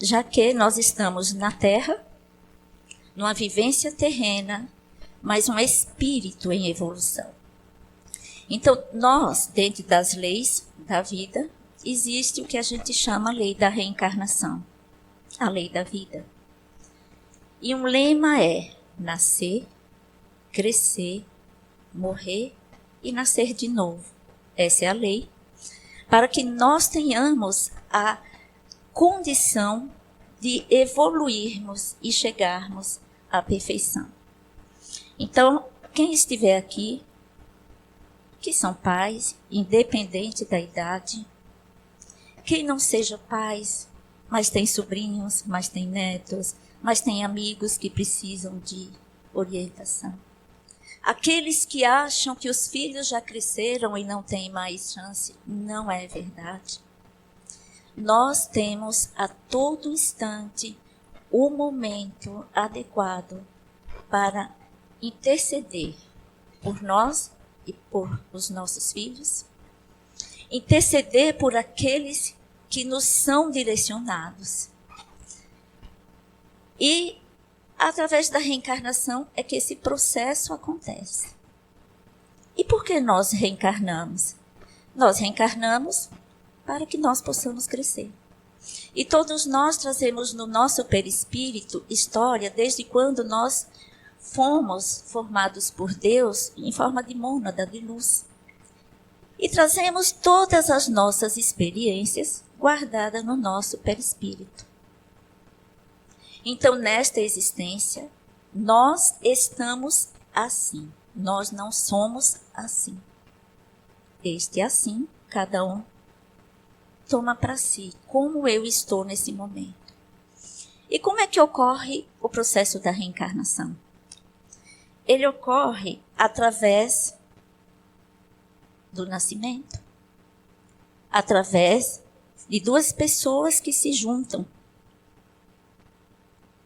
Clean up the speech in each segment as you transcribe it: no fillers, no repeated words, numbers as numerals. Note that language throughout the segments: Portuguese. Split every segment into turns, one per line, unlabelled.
já que nós estamos na Terra, numa vivência terrena, mas um espírito em evolução. Então, nós, dentro das leis da vida, existe o que a gente chama a lei da reencarnação, a lei da vida. E um lema é nascer, crescer, morrer e nascer de novo. Essa é a lei, para que nós tenhamos a condição de evoluirmos e chegarmos à perfeição. Então, quem estiver aqui, que são pais, independente da idade, quem não seja pais, mas tem sobrinhos, mas tem netos, mas tem amigos que precisam de orientação. Aqueles que acham que os filhos já cresceram e não têm mais chance, não é verdade. Nós temos a todo instante o momento adequado para interceder por nós e por os nossos filhos, interceder por aqueles que nos são direcionados. E, através da reencarnação, é que esse processo acontece. E por que nós reencarnamos? Nós reencarnamos para que nós possamos crescer. E todos nós trazemos no nosso perispírito história desde quando nós fomos formados por Deus em forma de mônada, de luz. E trazemos todas as nossas experiências guardadas no nosso perispírito. Então, nesta existência, nós estamos assim. Nós não somos assim. Este assim, cada um toma para si como eu estou nesse momento. E como é que ocorre o processo da reencarnação? Ele ocorre através do nascimento, através de duas pessoas que se juntam,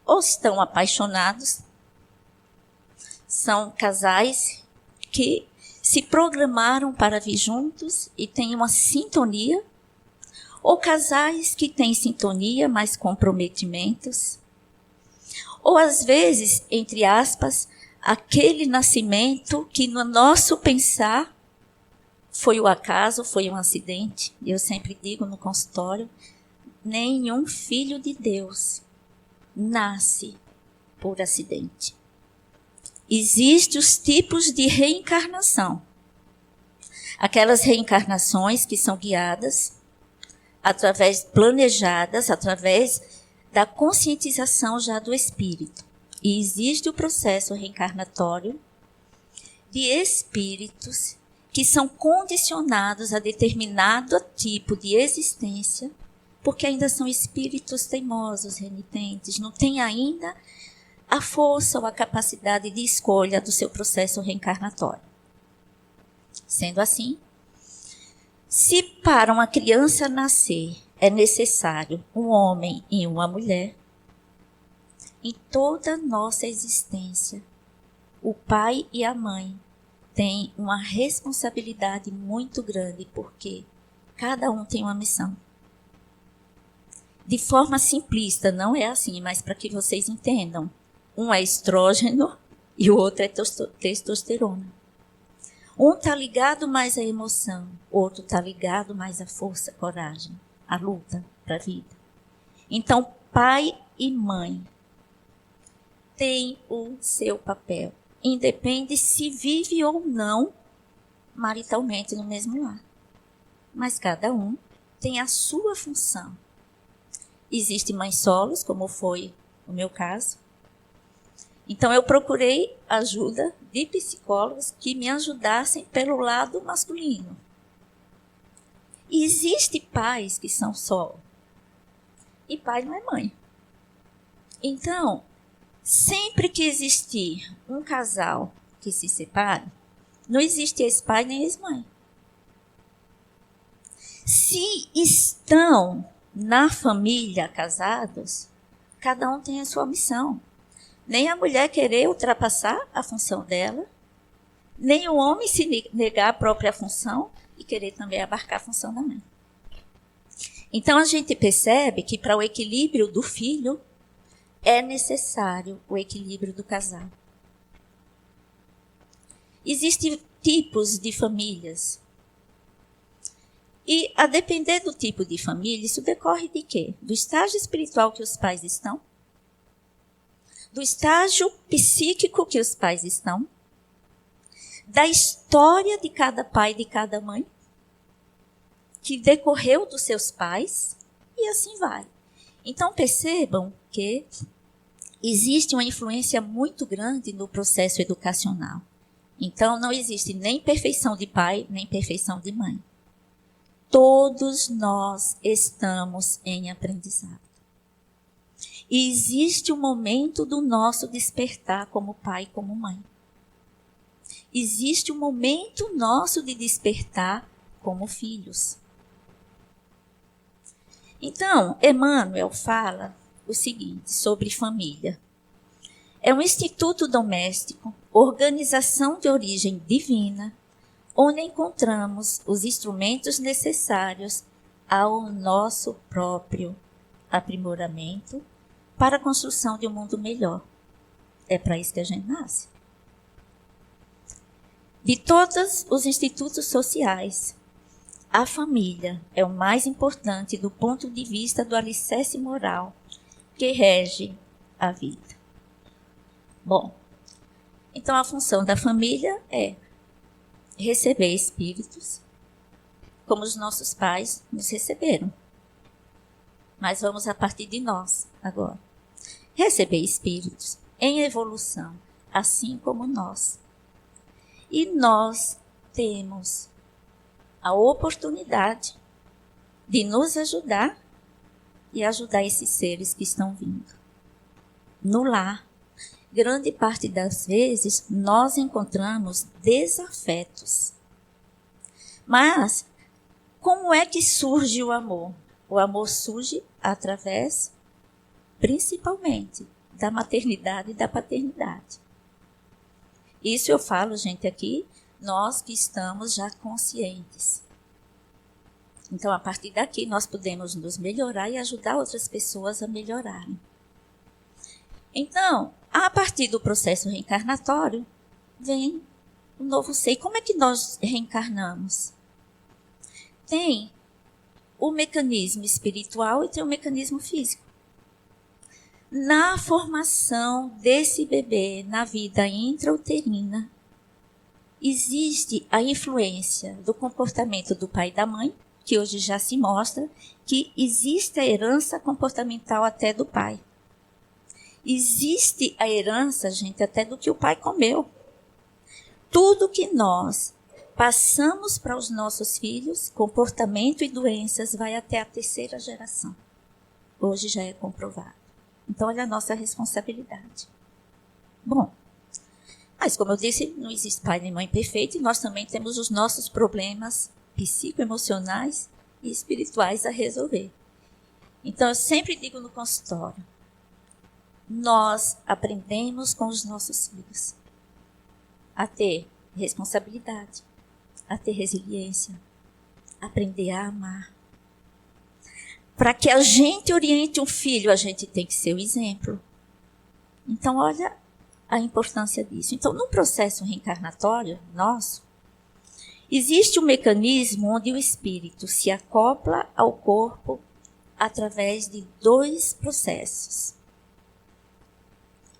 ou estão apaixonados, são casais que se programaram para vir juntos e têm uma sintonia, ou casais que têm sintonia, mas comprometimentos, ou às vezes, entre aspas, aquele nascimento que no nosso pensar foi o acaso, foi um acidente. Eu sempre digo no consultório, nenhum filho de Deus nasce por acidente. Existem os tipos de reencarnação. Aquelas reencarnações que são guiadas, planejadas, através da conscientização já do espírito. E existe o processo reencarnatório de espíritos que são condicionados a determinado tipo de existência, porque ainda são espíritos teimosos, renitentes, não têm ainda a força ou a capacidade de escolha do seu processo reencarnatório. Sendo assim, se para uma criança nascer é necessário um homem e uma mulher, em toda a nossa existência, o pai e a mãe têm uma responsabilidade muito grande, porque cada um tem uma missão. De forma simplista, não é assim, mas para que vocês entendam. Um é estrógeno e o outro é testosterona. Um está ligado mais à emoção, o outro está ligado mais à força, à coragem, à luta para a vida. Então, pai e mãe têm o seu papel. Independe se vive ou não maritalmente no mesmo lar. Mas cada um tem a sua função. Existem mães solos, como foi o meu caso. Então, eu procurei ajuda de psicólogos que me ajudassem pelo lado masculino. E existem pais que são solo. E pai não é mãe. Então, sempre que existir um casal que se separe, não existe ex-pai nem ex-mãe. Se estão na família casados, cada um tem a sua missão. Nem a mulher querer ultrapassar a função dela, nem o homem se negar a própria função e querer também abarcar a função da mãe. Então, a gente percebe que para o equilíbrio do filho, é necessário o equilíbrio do casal. Existem tipos de famílias. E, a depender do tipo de família, isso decorre de quê? Do estágio espiritual que os pais estão, do estágio psíquico que os pais estão, da história de cada pai e de cada mãe, que decorreu dos seus pais, e assim vai. Então, percebam que existe uma influência muito grande no processo educacional. Então, não existe nem perfeição de pai, nem perfeição de mãe. Todos nós estamos em aprendizado. E existe um momento do nosso despertar como pai e como mãe. Existe um momento nosso de despertar como filhos. Então, Emmanuel fala o seguinte sobre família. É um instituto doméstico, organização de origem divina, onde encontramos os instrumentos necessários ao nosso próprio aprimoramento para a construção de um mundo melhor. É para isso que a gente nasce. De todos os institutos sociais, a família é o mais importante do ponto de vista do alicerce moral que rege a vida. Bom, então a função da família é receber espíritos, como os nossos pais nos receberam. Mas vamos a partir de nós agora. Receber espíritos em evolução, assim como nós. E nós temos a oportunidade de nos ajudar e ajudar esses seres que estão vindo. No lar, grande parte das vezes, nós encontramos desafetos. Mas, como é que surge o amor? O amor surge através, principalmente, da maternidade e da paternidade. Isso eu falo, gente, aqui, nós que estamos já conscientes. Então, a partir daqui, nós podemos nos melhorar e ajudar outras pessoas a melhorarem. Então, a partir do processo reencarnatório, vem o novo ser. Como é que nós reencarnamos? Tem o mecanismo espiritual e tem o mecanismo físico. Na formação desse bebê na vida intrauterina, existe a influência do comportamento do pai e da mãe, que hoje já se mostra que existe a herança comportamental até do pai. Existe a herança, gente, até do que o pai comeu. Tudo que nós passamos para os nossos filhos, comportamento e doenças, vai até a terceira geração. Hoje já é comprovado. Então, olha a nossa responsabilidade. Bom, mas como eu disse, não existe pai nem mãe perfeito e nós também temos os nossos problemas psicoemocionais e espirituais a resolver. Então, eu sempre digo no consultório, nós aprendemos com os nossos filhos a ter responsabilidade, a ter resiliência, a aprender a amar. Para que a gente oriente um filho, a gente tem que ser o exemplo. Então, olha a importância disso. Então, no processo reencarnatório nosso, existe um mecanismo onde o espírito se acopla ao corpo através de dois processos.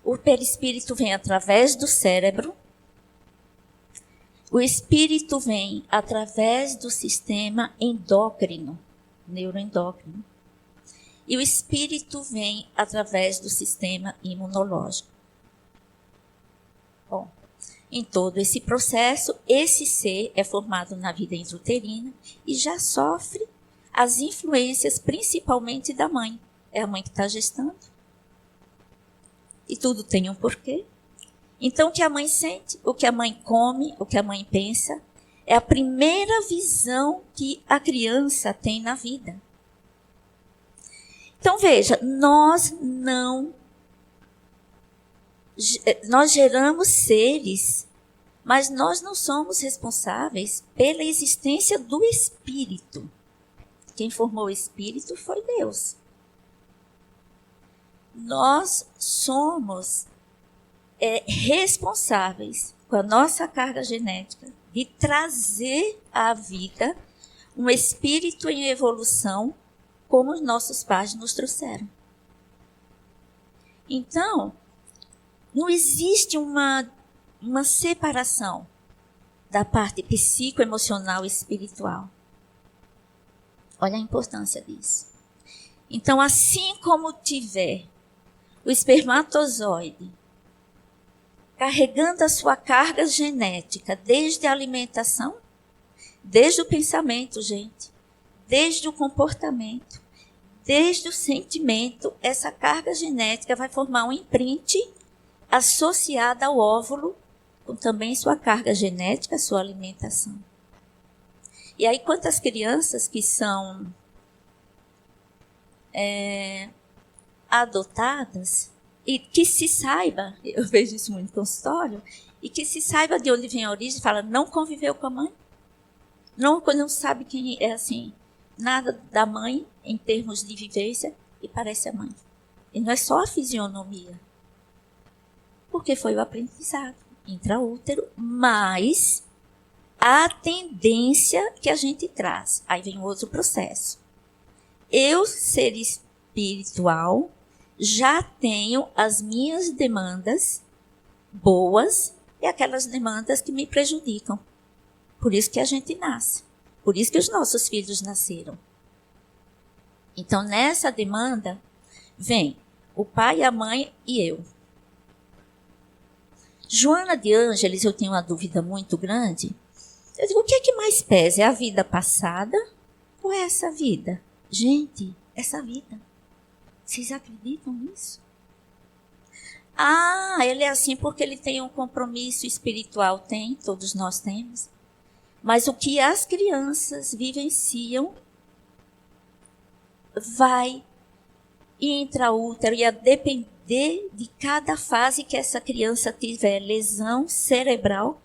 O perispírito vem através do cérebro, o espírito vem através do sistema endócrino, neuroendócrino, e o espírito vem através do sistema imunológico. Bom, em todo esse processo, esse ser é formado na vida intrauterina e já sofre as influências principalmente da mãe. É a mãe que está gestando. E tudo tem um porquê. Então, o que a mãe sente, o que a mãe come, o que a mãe pensa, é a primeira visão que a criança tem na vida. Então, veja, nós geramos seres, mas nós não somos responsáveis pela existência do espírito. Quem formou o espírito foi Deus. Nós somos responsáveis com a nossa carga genética de trazer à vida um espírito em evolução como os nossos pais nos trouxeram. Então, não existe uma separação da parte psicoemocional e espiritual. Olha a importância disso. Então, assim como tiver o espermatozoide carregando a sua carga genética desde a alimentação, desde o pensamento, gente, desde o comportamento, desde o sentimento, essa carga genética vai formar um imprint associado ao óvulo, com também sua carga genética, sua alimentação. E aí, quantas crianças que são adotadas, e que se saiba, eu vejo isso muito no consultório, e que se saiba de onde vem a origem, fala, não conviveu com a mãe, não sabe quem é, assim, nada da mãe em termos de vivência, e parece a mãe. E não é só a fisionomia, porque foi o aprendizado intraútero, mas a tendência que a gente traz. Aí vem outro processo. Eu, ser espiritual, já tenho as minhas demandas boas e aquelas demandas que me prejudicam. Por isso que a gente nasce. Por isso que os nossos filhos nasceram. Então, nessa demanda, vem o pai, a mãe e eu. Joana de Ângeles, eu tenho uma dúvida muito grande. Eu digo, o que é que mais pesa? É a vida passada ou é essa vida? Gente, essa vida. Vocês acreditam nisso? Ah, ele é assim porque ele tem um compromisso espiritual. Tem, todos nós temos. Mas o que as crianças vivenciam vai intraútero e a depender de cada fase que essa criança tiver lesão cerebral.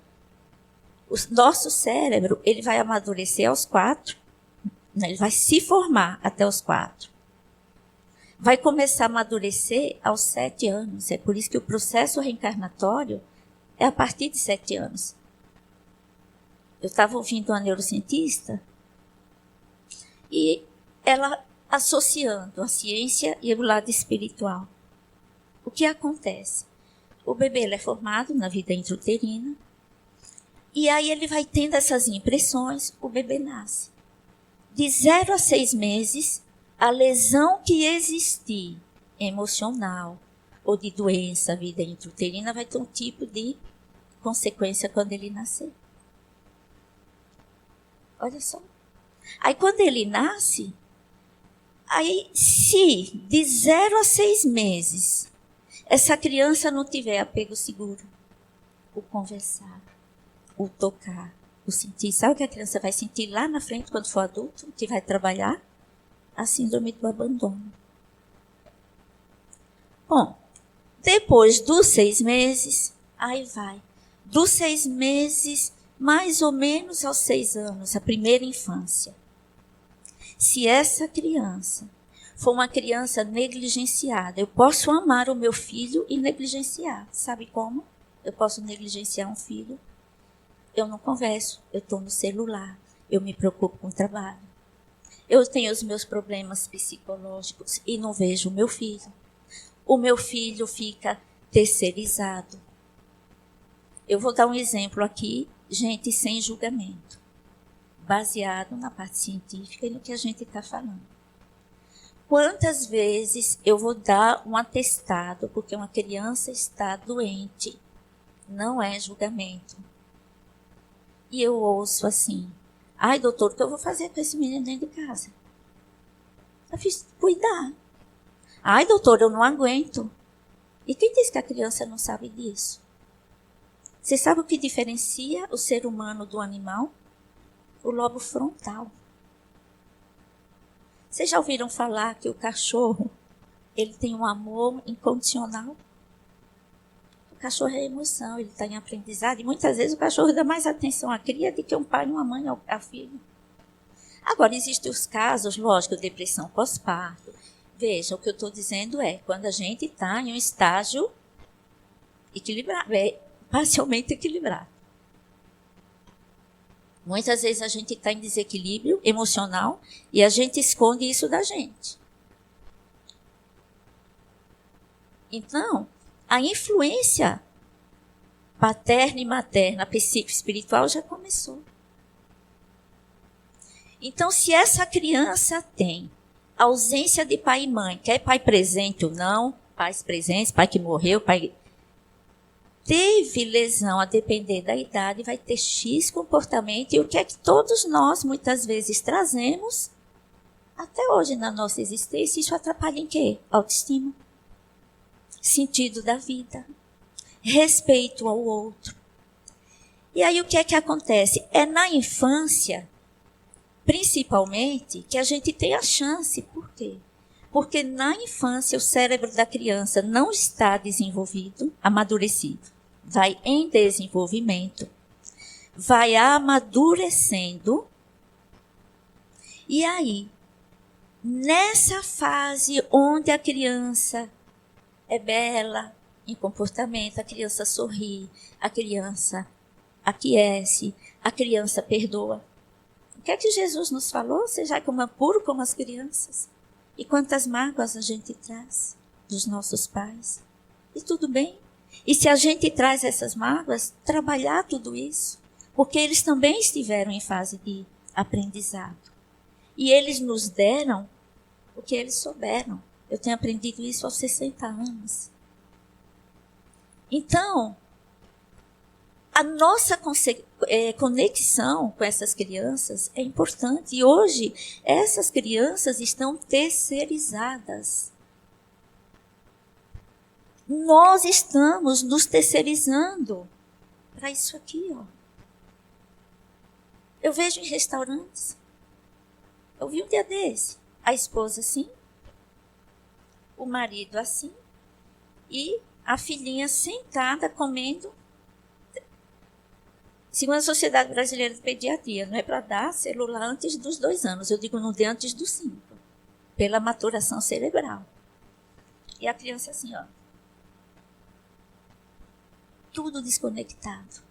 O nosso cérebro, ele vai amadurecer aos 4, né? Ele vai se formar até os 4. Vai começar a amadurecer aos 7 anos. É por isso que o processo reencarnatório é a partir de 7 anos. Eu estava ouvindo uma neurocientista e ela associando a ciência e o lado espiritual. O que acontece? O bebê ele é formado na vida intrauterina e aí ele vai tendo essas impressões, o bebê nasce. De 0 a 6 meses, a lesão que existir emocional ou de doença, vida intrauterina, vai ter um tipo de consequência quando ele nascer. Olha só. Aí quando ele nasce, aí se de 0 a 6 meses essa criança não tiver apego seguro, o conversar, o tocar, o sentir, sabe o que a criança vai sentir lá na frente quando for adulto, que vai trabalhar? A síndrome do abandono. Bom, depois dos 6 meses, aí vai. Dos 6 meses, mais ou menos aos 6 anos, a primeira infância. Se essa criança for uma criança negligenciada, eu posso amar o meu filho e negligenciar. Sabe como? Eu posso negligenciar um filho. Eu não converso, eu estou no celular, eu me preocupo com o trabalho. Eu tenho os meus problemas psicológicos e não vejo o meu filho. O meu filho fica terceirizado. Eu vou dar um exemplo aqui, gente, sem julgamento, baseado na parte científica e no que a gente está falando. Quantas vezes eu vou dar um atestado porque uma criança está doente? Não é julgamento. E eu ouço assim, ai doutor, o que eu vou fazer com esse menino dentro de casa? Eu fiz cuidar. Ai doutor, eu não aguento. E quem diz que a criança não sabe disso? Você sabe o que diferencia o ser humano do animal? O lobo frontal. Vocês já ouviram falar que o cachorro, ele tem um amor incondicional? O cachorro é emoção, ele está em aprendizado. E muitas vezes o cachorro dá mais atenção à cria do que um pai e uma mãe ao filho. Agora, existem os casos, lógico, depressão pós-parto. Veja, o que eu estou dizendo é, quando a gente está em um estágio equilibrado, parcialmente equilibrado. Muitas vezes a gente está em desequilíbrio emocional e a gente esconde isso da gente. Então, a influência paterna e materna, psicoespiritual já começou. Então, se essa criança tem ausência de pai e mãe, quer pai presente ou não, pais presentes, pai que morreu, pai teve lesão, a depender da idade, vai ter X comportamento, e o que é que todos nós muitas vezes trazemos até hoje na nossa existência. Isso atrapalha em quê? Autoestima, sentido da vida, respeito ao outro. E aí o que é que acontece? É na infância, principalmente, que a gente tem a chance. Por quê? Porque na infância o cérebro da criança não está desenvolvido, amadurecido. Vai em desenvolvimento, vai amadurecendo. E aí, nessa fase onde a criança é bela em comportamento, a criança sorri, a criança aquece, a criança perdoa. O que é que Jesus nos falou? Seja puro como as crianças. E quantas mágoas a gente traz dos nossos pais. E tudo bem. E se a gente traz essas mágoas, trabalhar tudo isso. Porque eles também estiveram em fase de aprendizado. E eles nos deram o que eles souberam. Eu tenho aprendido isso aos 60 anos. Então, a nossa conexão com essas crianças é importante. E hoje, essas crianças estão terceirizadas. Nós estamos nos terceirizando para isso aqui, ó. Eu vejo em restaurantes. Eu vi um dia desse. A esposa assim, o marido assim, e a filhinha sentada comendo. Segundo a Sociedade Brasileira de Pediatria, não é para dar celular antes dos 2 anos. Eu digo, não dê antes dos 5. Pela maturação cerebral. E a criança assim, ó. Tudo desconectado.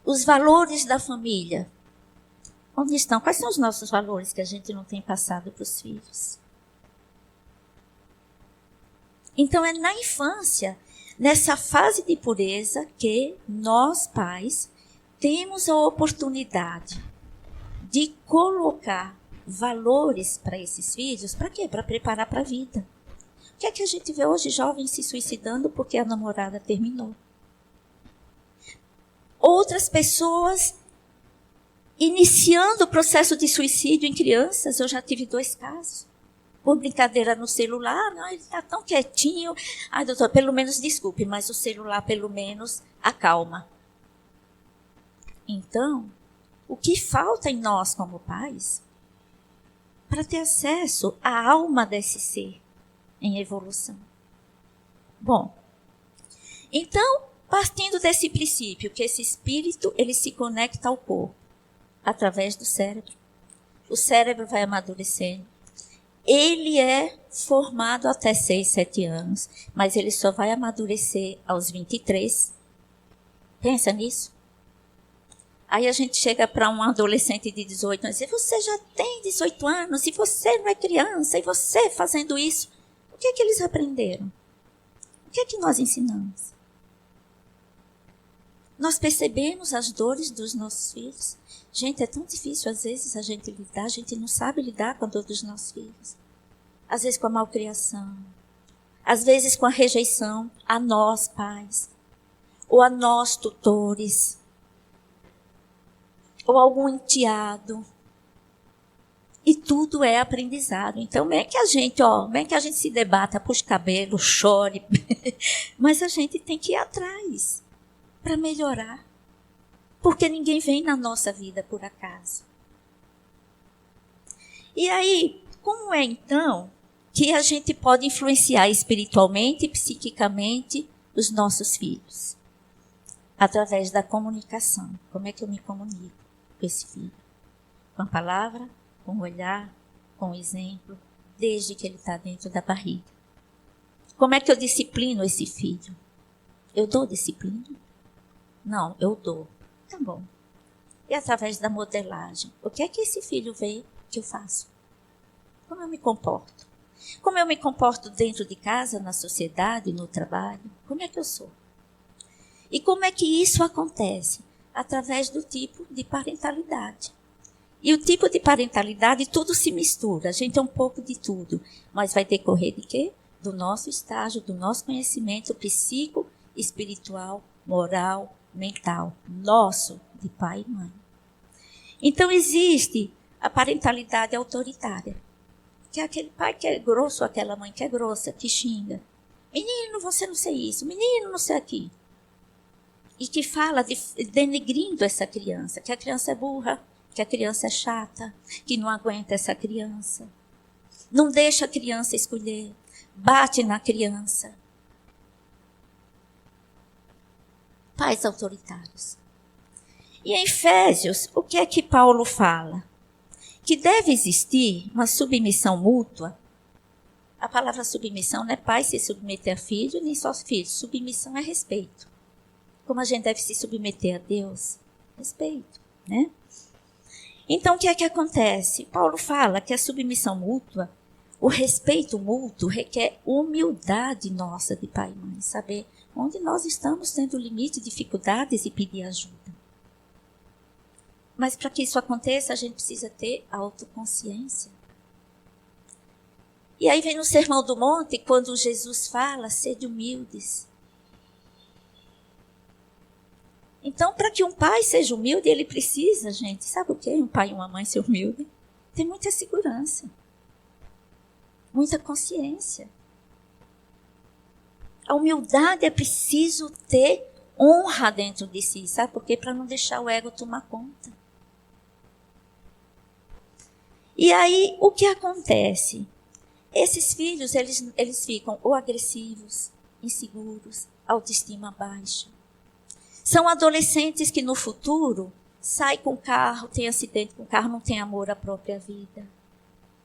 Os valores da família. Onde estão? Quais são os nossos valores que a gente não tem passado para os filhos? Então, é na infância, nessa fase de pureza, que nós, pais, temos a oportunidade de colocar valores para esses filhos. Para quê? Para preparar para a vida. O que é que a gente vê hoje? Jovens se suicidando porque a namorada terminou. Outras pessoas iniciando o processo de suicídio em crianças. Eu já tive 2 casos. Por brincadeira no celular. Não, ele está tão quietinho. Ai, doutor, pelo menos desculpe, mas o celular pelo menos acalma. Então, o que falta em nós como pais para ter acesso à alma desse ser em evolução? Bom, então, partindo desse princípio, que esse espírito ele se conecta ao corpo através do cérebro. O cérebro vai amadurecendo. Ele é formado até 6, 7 anos, mas ele só vai amadurecer aos 23. Pensa nisso. Aí a gente chega para um adolescente de 18 anos e diz, você já tem 18 anos e você não é criança, e você fazendo isso. O que é que eles aprenderam? O que é que nós ensinamos? Nós percebemos as dores dos nossos filhos. Gente, é tão difícil às vezes a gente lidar, a gente não sabe lidar com a dor dos nossos filhos. Às vezes com a malcriação, às vezes com a rejeição a nós, pais, ou a nós, tutores, ou algum enteado. E tudo é aprendizado. Então, não é que a gente, não é que a gente se debata, puxe cabelo, chore, mas a gente tem que ir atrás para melhorar. Porque ninguém vem na nossa vida por acaso. E aí, como é então que a gente pode influenciar espiritualmente e psiquicamente os nossos filhos? Através da comunicação. Como é que eu me comunico com esse filho? com a palavra, com o olhar, com o exemplo, desde que ele está dentro da barriga. Como é que eu disciplino esse filho? Eu dou disciplina? Não, eu dou. Tá bom. E através da modelagem, o que é que esse filho vê que eu faço? Como eu me comporto? Como eu me comporto dentro de casa, na sociedade, no trabalho? Como é que eu sou? E como é que isso acontece? Através do tipo de parentalidade. E o tipo de parentalidade, tudo se mistura. A gente é um pouco de tudo. Mas vai decorrer de quê? Do nosso estágio, do nosso conhecimento psíquico, espiritual, moral, mental. Nosso, de pai e mãe. Então, existe a parentalidade autoritária. Que é aquele pai que é grosso, aquela mãe que é grossa, que xinga. Menino, você não sei isso. Menino, não sei aquilo. E que fala denegrindo essa criança. Que a criança é burra, que a criança é chata, que não aguenta essa criança. Não deixa a criança escolher. Bate na criança. Pais autoritários. E em Efésios, o que é que Paulo fala? Que deve existir uma submissão mútua. A palavra submissão não é pai se submeter a filho, nem só filho. Submissão é respeito. Como a gente deve se submeter a Deus? Respeito, né? Então, o que é que acontece? Paulo fala que a submissão mútua, o respeito mútuo, requer humildade nossa de pai e mãe. Saber onde nós estamos tendo limite, dificuldades e pedir ajuda. Mas para que isso aconteça, a gente precisa ter autoconsciência. E aí vem no Sermão do Monte, quando Jesus fala, sede humildes. Então, para que um pai seja humilde, ele precisa, gente, sabe o que? Um pai e uma mãe ser humilde? Tem muita segurança. Muita consciência. A humildade é preciso ter honra dentro de si, sabe por quê? Para não deixar o ego tomar conta. E aí, o que acontece? Esses filhos, eles ficam ou agressivos, inseguros, autoestima baixa. São adolescentes que no futuro saem com o carro, tem acidente com o carro, não tem amor à própria vida.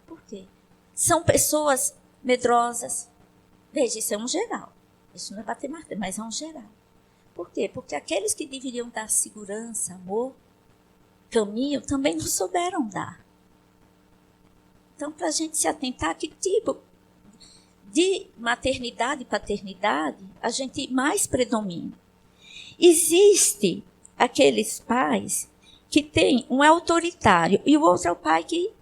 Por quê? São pessoas medrosas. Veja, isso é um geral. Isso não é bater martelo, mas é um geral. Por quê? Porque aqueles que deveriam dar segurança, amor, caminho, também não souberam dar. Então, para a gente se atentar, que tipo de maternidade e paternidade a gente mais predomina? Existe aqueles pais que têm um autoritário e o outro é o pai que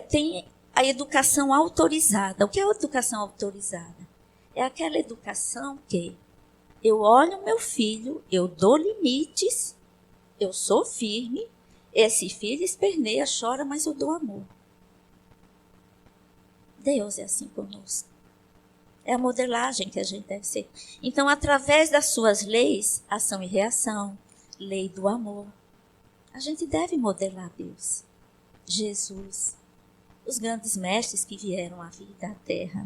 tem a educação autorizada. O que é a educação autorizada? É aquela educação que eu olho meu filho, eu dou limites, eu sou firme, esse filho esperneia, chora, mas eu dou amor. Deus é assim conosco. É a modelagem que a gente deve ser. Então, através das suas leis, ação e reação, lei do amor, a gente deve modelar Deus, Jesus, os grandes mestres que vieram à vida, à terra.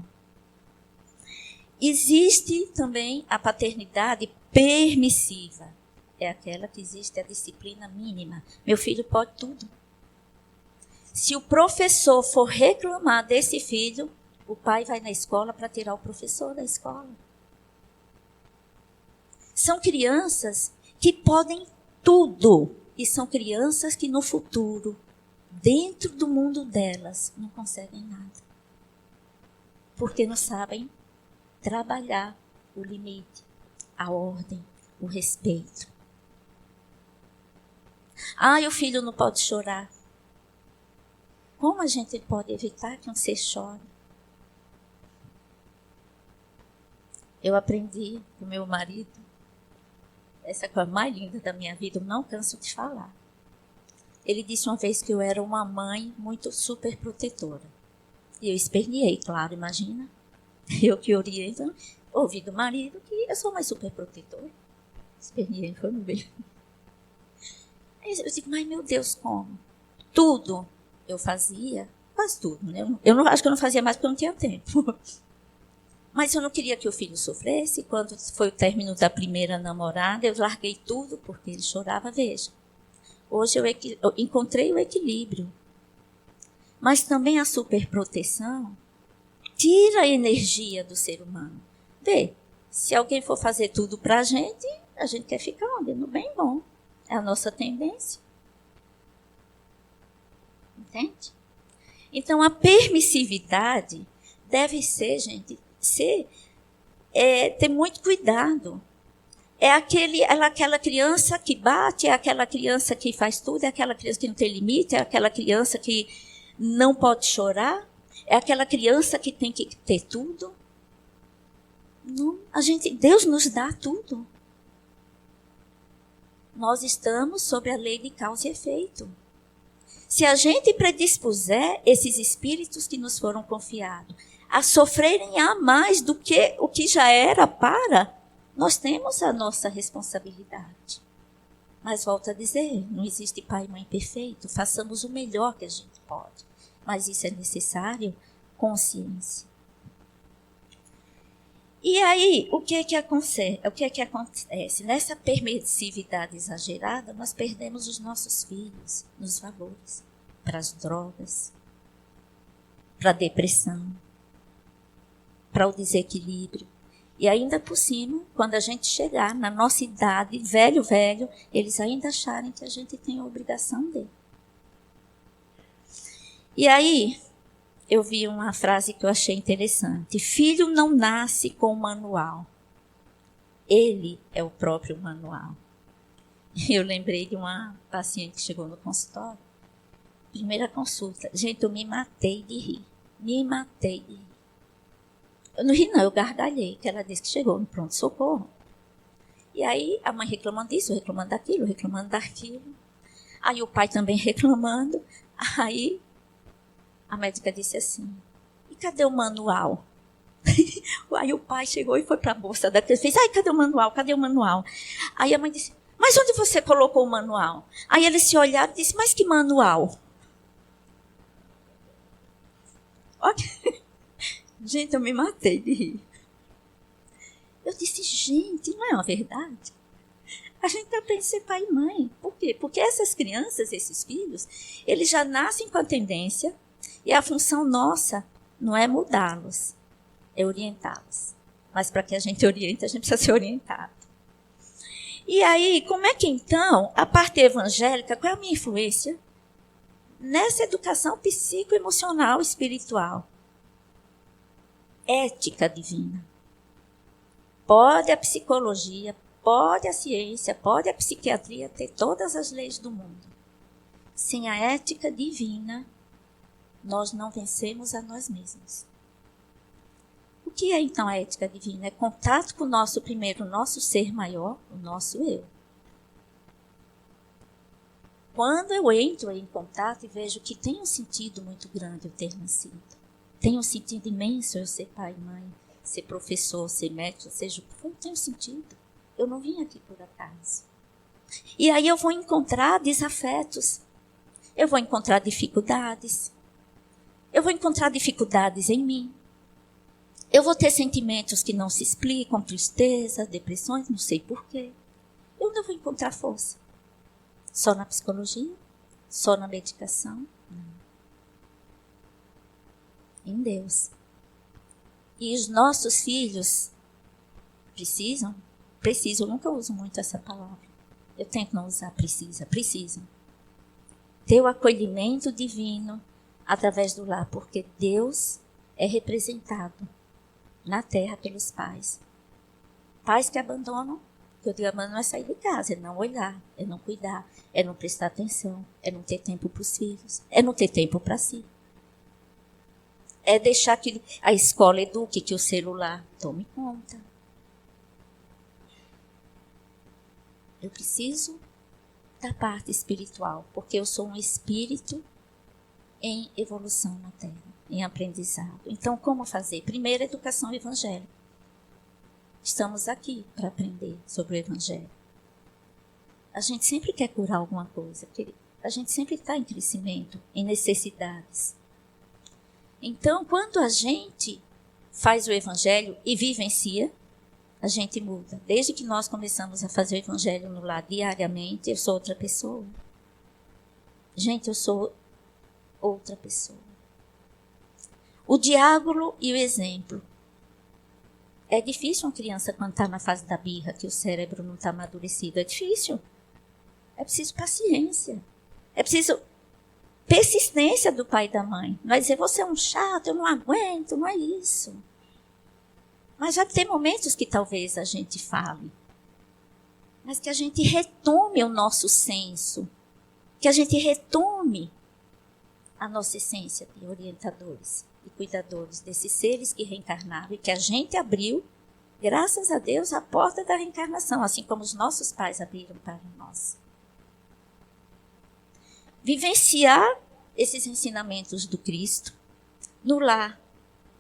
Existe também a paternidade permissiva. É aquela que existe a disciplina mínima. Meu filho pode tudo. Se o professor for reclamar desse filho, o pai vai na escola para tirar o professor da escola. São crianças que podem tudo. E são crianças que no futuro, dentro do mundo delas, não conseguem nada. Porque não sabem trabalhar o limite, a ordem, o respeito. O filho não pode chorar. Como a gente pode evitar que um ser chore? Eu aprendi com meu marido, essa coisa mais linda da minha vida, eu não canso de falar. Ele disse uma vez que eu era uma mãe muito super protetora. E eu esperneei, claro, imagina. Eu que oriento, ouvi do marido que eu sou mais super protetora. Esperneei, foi no bem. Eu digo, mas meu Deus, como? Tudo eu fazia, quase tudo, né? Eu não, acho que eu não fazia mais porque eu não tinha tempo. Mas eu não queria que o filho sofresse. Quando foi o término da primeira namorada, eu larguei tudo porque ele chorava, veja. Hoje eu encontrei o equilíbrio. Mas também a superproteção tira a energia do ser humano. Vê, se alguém for fazer tudo para a gente quer ficar onde? No bem bom. É a nossa tendência. Entende? Então, a permissividade deve ser, gente, ter muito cuidado. É aquela criança que bate, é aquela criança que faz tudo, é aquela criança que não tem limite, é aquela criança que não pode chorar, é aquela criança que tem que ter tudo. Não, Deus nos dá tudo. Nós estamos sobre a lei de causa e efeito. Se a gente predispuser esses espíritos que nos foram confiados a sofrerem a mais do que o que já era para, nós temos a nossa responsabilidade. Mas volto a dizer, não existe pai e mãe perfeito, façamos o melhor que a gente pode. Mas isso é necessário consciência. E aí, o que é que acontece? Nessa permissividade exagerada, nós perdemos os nossos filhos nos valores, para as drogas, para a depressão, para o desequilíbrio. E ainda por cima, quando a gente chegar na nossa idade, velho, eles ainda acharem que a gente tem a obrigação dele. E aí, eu vi uma frase que eu achei interessante. Filho não nasce com manual. Ele é o próprio manual. Eu lembrei de uma paciente que chegou no consultório. Primeira consulta. Gente, eu me matei de rir. Eu não ri não, eu gargalhei, que ela disse que chegou no pronto-socorro. E aí a mãe reclamando disso, reclamando daquilo. Aí o pai também reclamando. Aí a médica disse assim, e cadê o manual? Aí o pai chegou e foi para a bolsa da criança e fez, cadê o manual? Aí a mãe disse, mas onde você colocou o manual? Aí eles se olharam e disse, mas que manual? Okay. Gente, eu me matei de rir. Eu disse, gente, não é uma verdade? A gente aprende a ser pai e mãe. Por quê? Porque essas crianças, esses filhos, eles já nascem com a tendência e a função nossa não é mudá-los, é orientá-los. Mas para que a gente oriente, a gente precisa ser orientado. E aí, como é que então, a parte evangélica, qual é a minha influência nessa educação psicoemocional espiritual? Ética divina. Pode a psicologia, pode a ciência, pode a psiquiatria ter todas as leis do mundo. Sem a ética divina, nós não vencemos a nós mesmos. O que é então a ética divina? É contato com o nosso ser maior, o nosso eu. Quando eu entro em contato e vejo que tem um sentido muito grande eu ter nascido, tem um sentido imenso eu ser pai e mãe, ser professor, ser médico, seja o que for, tem um sentido. Eu não vim aqui por acaso. E aí eu vou encontrar desafetos, eu vou encontrar dificuldades, em mim. Eu vou ter sentimentos que não se explicam, tristeza, depressões, não sei porquê. Eu não vou encontrar força. Só na psicologia? Só na medicação? Não. Em Deus. E os nossos filhos precisam, eu nunca uso muito essa palavra. Eu tento não usar precisam. Ter o acolhimento divino através do lar, porque Deus é representado na terra pelos pais. Pais que abandonam, que eu digo, abandono é sair de casa, é não olhar, é não cuidar, é não prestar atenção, é não ter tempo para os filhos, é não ter tempo para si. É deixar que a escola eduque, que o celular tome conta. Eu preciso da parte espiritual, porque eu sou um espírito em evolução na Terra, em aprendizado. Então, como fazer? Primeiro, educação evangélica. Estamos aqui para aprender sobre o Evangelho. A gente sempre quer curar alguma coisa, porque a gente sempre está em crescimento, em necessidades. Então, quando a gente faz o Evangelho e vivencia, a gente muda. Desde que nós começamos a fazer o Evangelho no lar diariamente, eu sou outra pessoa. Gente, eu sou outra pessoa. O diálogo e o exemplo. É difícil uma criança quando está na fase da birra, que o cérebro não está amadurecido. É difícil. É preciso paciência. É preciso persistência do pai e da mãe. Não vai dizer, você é um chato, eu não aguento, não é isso. Mas vai ter momentos que talvez a gente fale. Mas que a gente retome o nosso senso. Que a gente retome a nossa essência de orientadores e cuidadores desses seres que reencarnaram e que a gente abriu, graças a Deus, a porta da reencarnação, assim como os nossos pais abriram para nós. Vivenciar esses ensinamentos do Cristo no lar,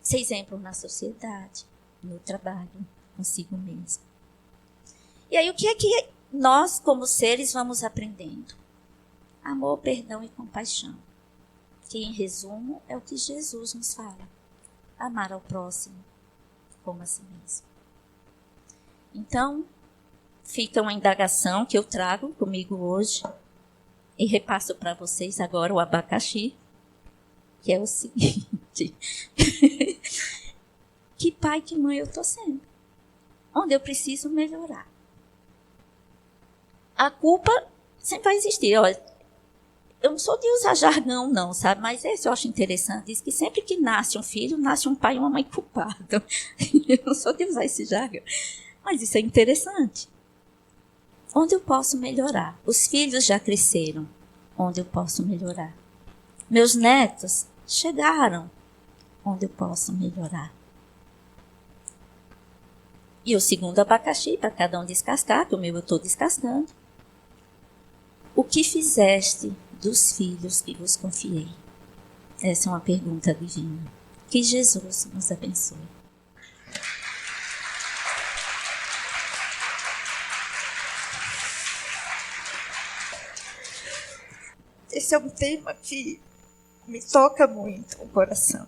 ser exemplo na sociedade, no trabalho, consigo mesmo. E aí, o que é que nós, como seres, vamos aprendendo? Amor, perdão e compaixão. Que, em resumo, é o que Jesus nos fala. Amar ao próximo como a si mesmo. Então, fica uma indagação que eu trago comigo hoje e repasso para vocês agora o abacaxi, que é o seguinte. Que pai, que mãe eu estou sendo? Onde eu preciso melhorar? A culpa sempre vai existir. Olha, eu não sou de usar jargão, não, sabe? Mas esse eu acho interessante. Diz que sempre que nasce um filho, nasce um pai e uma mãe culpado. Eu não sou de usar esse jargão. Mas isso é interessante. Onde eu posso melhorar? Os filhos já cresceram. Onde eu posso melhorar? Meus netos chegaram. Onde eu posso melhorar? E o segundo abacaxi, para cada um descascar, que o meu eu estou descascando. O que fizeste dos filhos que vos confiei? Essa é uma pergunta divina. Que Jesus nos abençoe.
Esse é um tema que me toca muito o coração.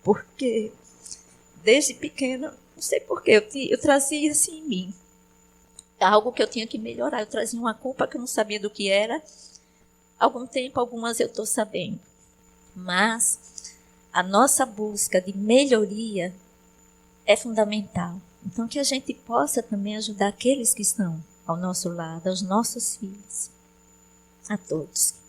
Porque, desde pequena, não sei porquê, eu trazia assim em mim. Algo que eu tinha que melhorar. Eu trazia uma culpa que eu não sabia do que era. Há algum tempo, algumas eu estou sabendo. Mas a nossa busca de melhoria é fundamental. Então, que a gente possa também ajudar aqueles que estão ao nosso lado, aos nossos filhos. A todos.